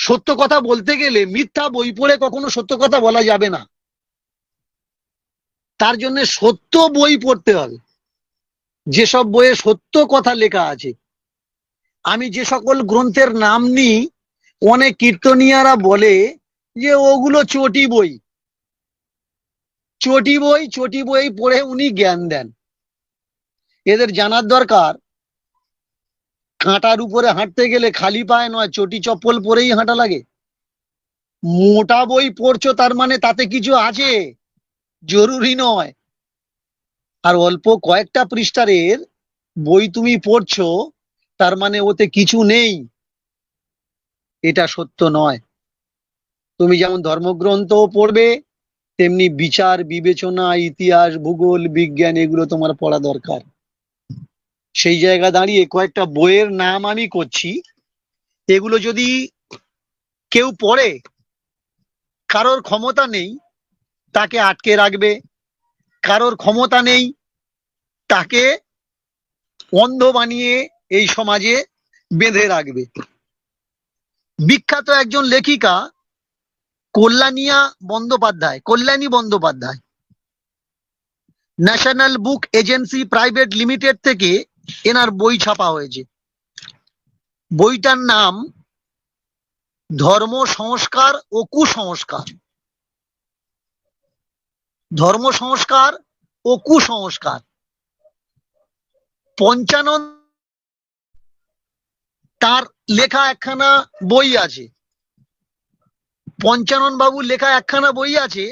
সত্য কথা বলতে গেলে মিথ্যা বই পড়ে কখনো সত্য কথা বলা যাবে না। তার জন্য সত্য বই পড়তে হবে, যেসব বইয়ে সত্য কথা লেখা আছে। আমি যে সকল গ্রন্থের নাম নিই, অনেক কীর্তনিয়ারা বলে যে ওগুলো চটি বই, চটি বই, চটি বই পড়ে উনি জ্ঞান দেন। এদের জানার দরকার, কাঁটার উপরে হাঁটতে গেলে খালি পায়ে নয়, চটি চপ্পল পরেই হাঁটা লাগে। মোটা বই পড়ছো তার মানে তাতে কিছু আছে, জরুরি নয়। আর অল্প কয়েকটা পৃষ্ঠারের বই তুমি পড়ছো তার মানে ওতে কিছু নেই, এটা সত্য নয়। তুমি যেমন ধর্মগ্রন্থ পড়বে, তেমনি বিচার বিবেচনা, ইতিহাস, ভূগোল, বিজ্ঞান এগুলো তোমার পড়া দরকার। সেই জায়গা দাঁড়িয়ে কয়েকটা বইয়ের নাম আমি করছি, এগুলো যদি কেউ পড়ে, কারোর ক্ষমতা নেই তাকে আটকে রাখবে, কারোর ক্ষমতা নেই তাকে অন্ধ বানিয়ে এই সমাজে বেঁধে রাখবে। বিখ্যাত একজন লেখিকা কল্যাণী বন্দ্যোপাধ্যায় ন্যাশনাল বুক এজেন্সি প্রাইভেট লিমিটেড থেকে এনার বই ছাপা হয়েছে। বইটার নাম ধর্ম সংস্কার ও কুসংস্কার। ধর্ম সংস্কার ও কুসংস্কার। পঞ্চানন তার লেখা একখানা বই আছে, পঞ্চানন বাবুর লেখা একখানা বই আছে,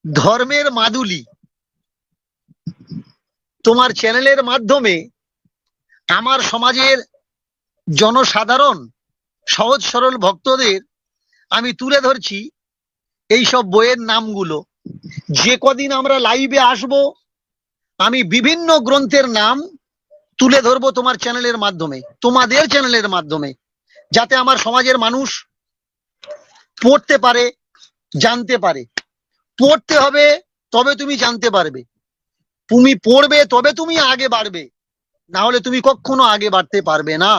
ধর্মের মাদুলি। তোমার চ্যানেলের মাধ্যমে আমার সমাজের জনসাধারণ সহজ সরল ভক্তদের আমি তুলে ধরছি এই সব বইয়ের নামগুলো। যে কদিন আমরা লাইভে আসব, আমি বিভিন্ন গ্রন্থের নাম তুলে ধরবো তোমার চ্যানেলের মাধ্যমে, তোমাদের চ্যানেলের মাধ্যমে, যাতে আমার সমাজের মানুষ পড়তে পারে, জানতে পারে। পড়তে হবে তবে তুমি জানতে পারবে, তুমি পড়বে তবে তুমি আগে বাড়বে, না হলে তুমি কখনো আগে বাড়তে পারবে না।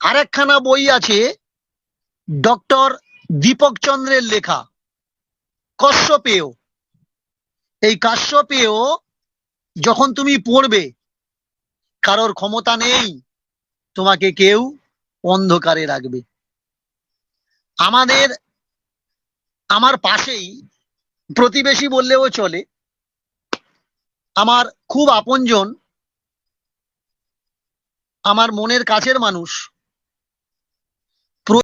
আর একখানা বই আছে ডক্টর দীপক চন্দ্রের লেখা, কাশ্যপেয়। এই কাশ্যপেয় যখন তুমি পড়বে, কারোর ক্ষমতা নেই তোমাকে কেউ অন্ধকারে রাখবে। আমার পাশেই, প্রতিবেশী বললেও চলে, আমার খুব আপনজন, আমার মনের কাছের মানুষ